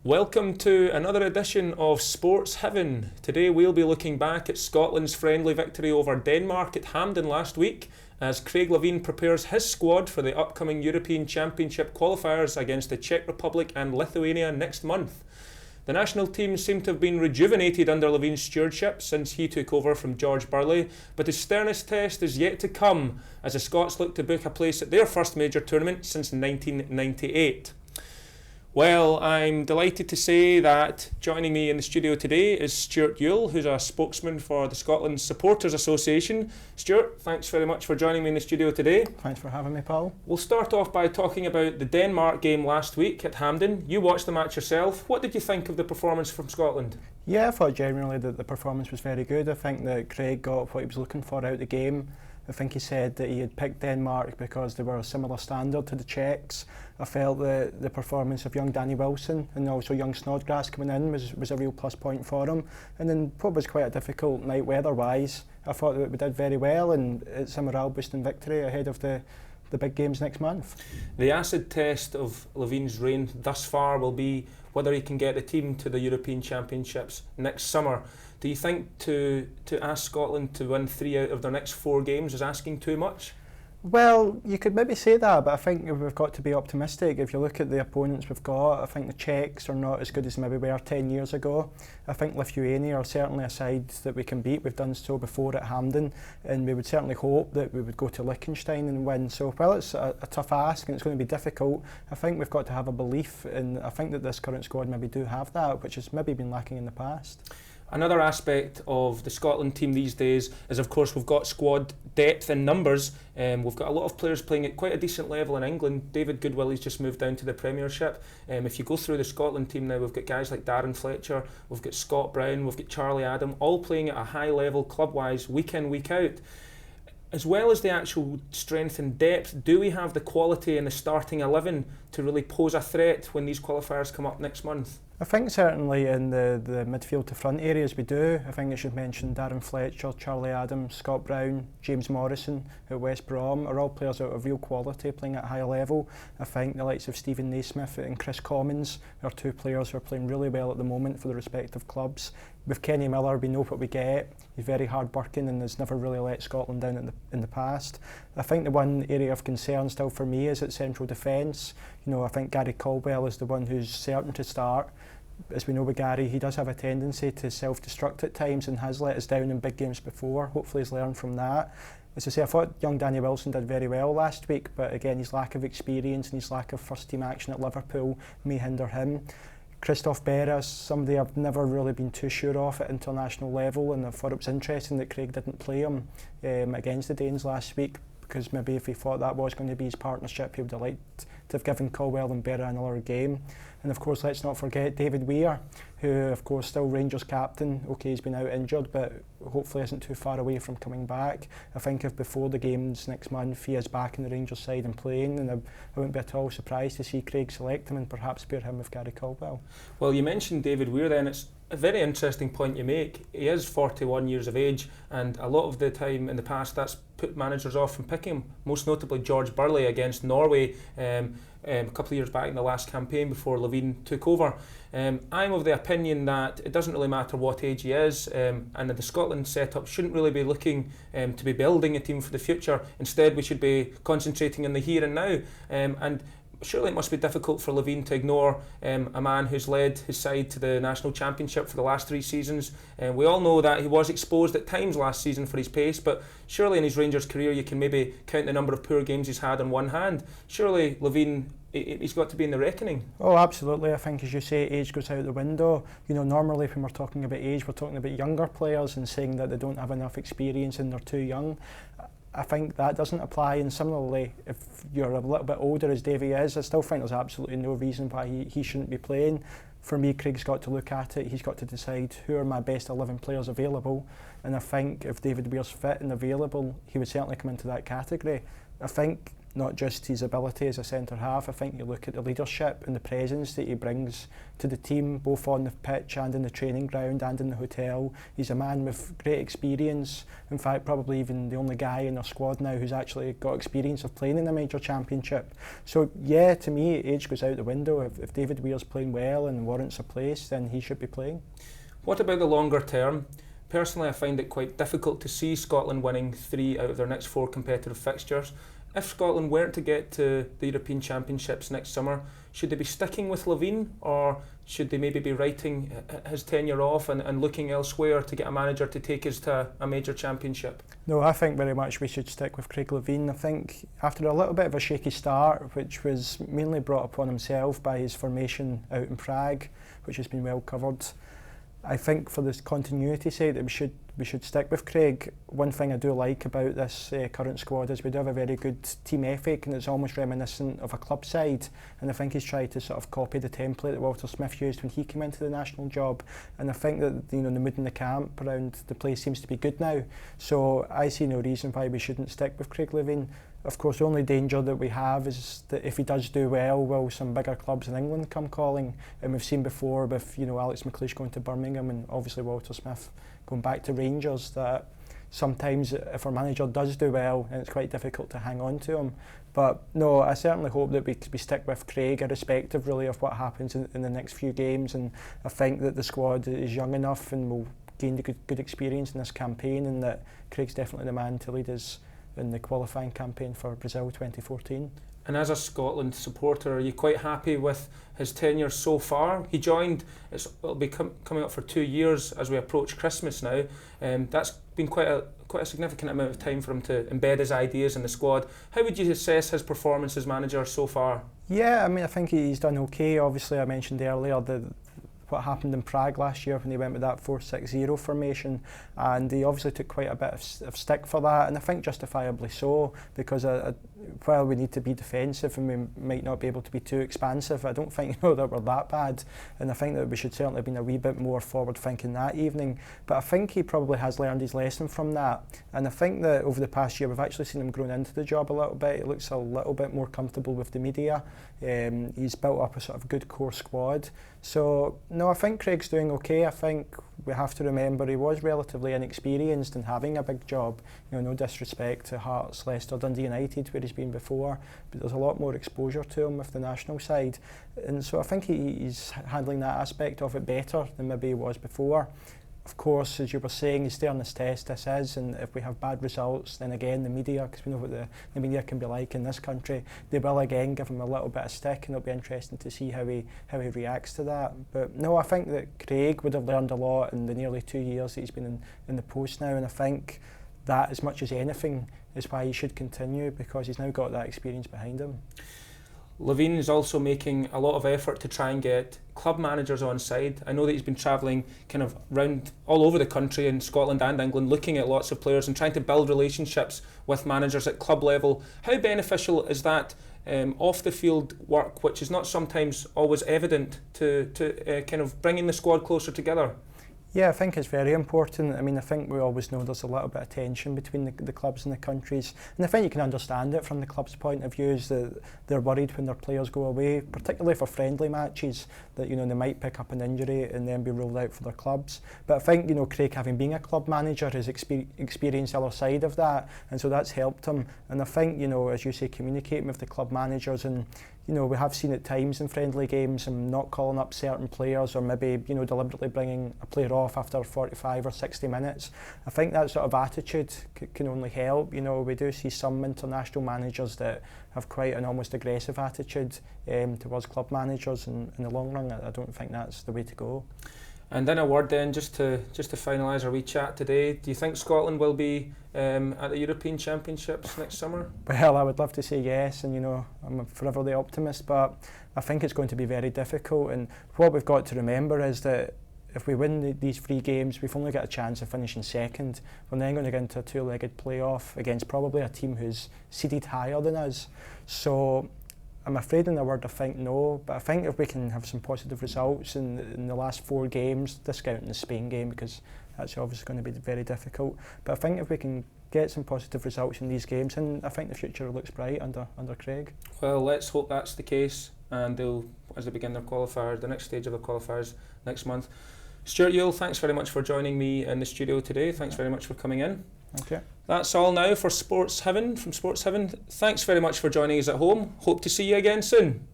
Welcome to another edition of SportsHeaven. Today we'll be looking back at Scotland's friendly victory over Denmark at Hampden last week as Craig Levein prepares his squad for the upcoming European Championship qualifiers against the Czech Republic and Lithuania next month. The national team seemed to have been rejuvenated under Levein's stewardship since he took over from George Burley, but his sternest test is yet to come as the Scots look to book a place at their first major tournament since 1998. Well, I'm delighted to say that joining me in the studio today is Stuart Yule, who's a spokesman for the Scotland Supporters Association. Stuart, thanks very much for joining me in the studio today. Thanks for having me, Paul. We'll start off by talking about the Denmark game last week at Hampden. You watched the match yourself. What did you think of the performance from Scotland? Yeah, I thought generally that the performance was very good. I think that Craig got what he was looking for out of the game. I think he said that he had picked Denmark because they were a similar standard to the Czechs. I felt that the performance of young Danny Wilson and also young Snodgrass coming in was a real plus point for him. And then what was quite a difficult night weather-wise, I thought that we did very well, and it's a morale boosting victory ahead of the big games next month. The acid test of Levein's reign thus far will be whether he can get the team to the European Championships next summer. Do you think to ask Scotland to win 3 out of their next 4 games is asking too much? Well, you could maybe say that, but I think we've got to be optimistic. If you look at the opponents we've got, I think the Czechs are not as good as maybe we were 10 years ago. I think Lithuania are certainly a side that we can beat. We've done so before at Hampden, and we would certainly hope that we would go to Liechtenstein and win. So while it's a tough ask and it's going to be difficult, I think we've got to have a belief, and I think that this current squad maybe do have that, which has maybe been lacking in the past. Another aspect of the Scotland team these days is, of course, we've got squad depth in numbers. We've got a lot of players playing at quite a decent level in England. David Goodwillie just moved down to the Premiership. If you go through the Scotland team now, we've got guys like Darren Fletcher, we've got Scott Brown, we've got Charlie Adam, all playing at a high level club-wise, week in, week out. As well as the actual strength and depth, do we have the quality in the starting 11 to really pose a threat when these qualifiers come up next month? I think certainly in the midfield to front areas we do. I think I should mention Darren Fletcher, Charlie Adam, Scott Brown, James Morrison at West Brom are all players out of real quality playing at a high level. I think the likes of Stephen Naismith and Chris Commons are 2 players who are playing really well at the moment for the respective clubs. With Kenny Miller, we know what we get. He's very hard working and has never really let Scotland down in the past. I think the one area of concern still for me is at central defence. You know, I think Gary Caldwell is the one who's certain to start. As we know with Gary, he does have a tendency to self-destruct at times and has let us down in big games before. Hopefully he's learned from that. As I say, I thought young Danny Wilson did very well last week, but again, his lack of experience and his lack of first-team action at Liverpool may hinder him. Christophe Berra is somebody I've never really been too sure of at international level, and I thought it was interesting that Craig didn't play him against the Danes last week, because maybe if he thought that was going to be his partnership, he would have liked to have given Caldwell and Berra another game. And of course, let's not forget David Weir, who of course still Rangers captain. Okay, he's been out injured, but hopefully isn't too far away from coming back. I think if before the games next month he is back in the Rangers side and playing, then I wouldn't be at all surprised to see Craig select him and perhaps pair him with Gary Caldwell. Well, you mentioned David Weir then. It's a very interesting point you make. He is 41 years of age, and a lot of the time in the past that's put managers off from picking him, most notably George Burley against Norway a couple of years back in the last campaign before Levein took over. I'm of the opinion that it doesn't really matter what age he is, and that the Scotland setup shouldn't really be looking to be building a team for the future. Instead, we should be concentrating on the here and now. And surely it must be difficult for Levein to ignore a man who's led his side to the national championship for the last 3 seasons. We all know that he was exposed at times last season for his pace, but surely in his Rangers career you can maybe count the number of poor games he's had on one hand. Surely Levein, he's got to be in the reckoning. Oh, absolutely. I think, as you say, age goes out the window. You know, normally when we're talking about age, we're talking about younger players and saying that they don't have enough experience and they're too young. I think that doesn't apply, and similarly, if you're a little bit older as Davy is, I still think there's absolutely no reason why he shouldn't be playing. For me, Craig's got to look at it. He's got to decide who are my best 11 players available, and I think if David Weir's fit and available, he would certainly come into that category. I think not just his ability as a centre-half. I think you look at the leadership and the presence that he brings to the team, both on the pitch and in the training ground and in the hotel. He's a man with great experience. In fact, probably even the only guy in our squad now who's actually got experience of playing in a major championship. So yeah, to me, age goes out the window. If David Weir's playing well and warrants a place, then he should be playing. What about the longer term? Personally, I find it quite difficult to see Scotland winning 3 out of their next 4 competitive fixtures. If Scotland weren't to get to the European Championships next summer, should they be sticking with Levine, or should they maybe be writing his tenure off and looking elsewhere to get a manager to take us to a major championship? No, I think very much we should stick with Craig Levine. I think after a little bit of a shaky start, which was mainly brought upon himself by his formation out in Prague, which has been well covered, I think for this continuity sake that we should stick with Craig. One thing I do like about this current squad is we do have a very good team ethic, and it's almost reminiscent of a club side, and I think he's tried to sort of copy the template that Walter Smith used when he came into the national job, and I think that the mood in the camp around the place seems to be good now, so I see no reason why we shouldn't stick with Craig Levine. Of course, the only danger that we have is that if he does do well, will some bigger clubs in England come calling? And we've seen before with Alex McLeish going to Birmingham and obviously Walter Smith going back to Rangers, that sometimes if our manager does do well, and it's quite difficult to hang on to him. But no, I certainly hope that we stick with Craig, irrespective really of what happens in the next few games. And I think that the squad is young enough and will gain the good experience in this campaign, and that Craig's definitely the man to lead us in the qualifying campaign for Brazil 2014. And as a Scotland supporter, are you quite happy with his tenure so far? He joined, it'll be coming up for 2 years as we approach Christmas now. That's been quite a significant amount of time for him to embed his ideas in the squad. How would you assess his performance as manager so far? Yeah, I mean, I think he's done okay. Obviously, I mentioned earlier what happened in Prague last year when he went with that 4-6-0 formation, and he obviously took quite a bit of stick for that, and I think justifiably so, because while we need to be defensive and we might not be able to be too expansive, I don't think that we're that bad, and I think that we should certainly have been a wee bit more forward thinking that evening. But I think he probably has learned his lesson from that, and I think that over the past year we've actually seen him grown into the job a little bit. He looks a little bit more comfortable with the media. He's built up a sort of good core squad. So no, I think Craig's doing okay. I think we have to remember he was relatively inexperienced in having a big job. No disrespect to Hearts, Leicester, Dundee United, where he's been before, but there's a lot more exposure to him with the national side, and so I think he's handling that aspect of it better than maybe he was before. Of course, as you were saying, he's still on this test, this is, and if we have bad results, then again the media, because we know what the media can be like in this country, they will again give him a little bit of stick, and it'll be interesting to see how he reacts to that. But no, I think that Craig would have learned a lot in the nearly 2 years that he's been in the post now, and I think that, as much as anything, is why he should continue, because he's now got that experience behind him. Levine is also making a lot of effort to try and get club managers on side. I know that he's been travelling kind of round all over the country in Scotland and England, looking at lots of players and trying to build relationships with managers at club level. How beneficial is that off the field work, which is not sometimes always evident, to kind of bringing the squad closer together? Yeah, I think it's very important. I mean, I think we always know there's a little bit of tension between the clubs and the countries, and I think you can understand it from the club's point of view, is that they're worried when their players go away, particularly for friendly matches, that they might pick up an injury and then be ruled out for their clubs. But I think Craig, having been a club manager, has experienced the other side of that, and so that's helped him. And I think as you say, communicating with the club managers, and we have seen at times in friendly games him not calling up certain players, or maybe deliberately bringing a player off after 45 or 60 minutes. I think that sort of attitude can only help. We do see some international managers that have quite an almost aggressive attitude towards club managers, and in the long run I don't think that's the way to go. And then a word then, just to finalise our wee chat today, do you think Scotland will be at the European Championships next summer? Well, I would love to say yes, and I'm forever the optimist, but I think it's going to be very difficult. And what we've got to remember is that if we win these 3 games, we've only got a chance of finishing second. We're then going to get into a 2-legged playoff against probably a team who's seeded higher than us. So I'm afraid in a word I think no, but I think if we can have some positive results in the last 4 games, discounting the Spain game because that's obviously going to be very difficult, but I think if we can get some positive results in these games, and I think the future looks bright under Craig. Well, let's hope that's the case, and as they begin their qualifiers, the next stage of the qualifiers next month. Stuart Yule, thanks very much for joining me in the studio today. Thanks very much for coming in. Okay. That's all now for SportsHeaven from SportsHeaven. Thanks very much for joining us at home. Hope to see you again soon.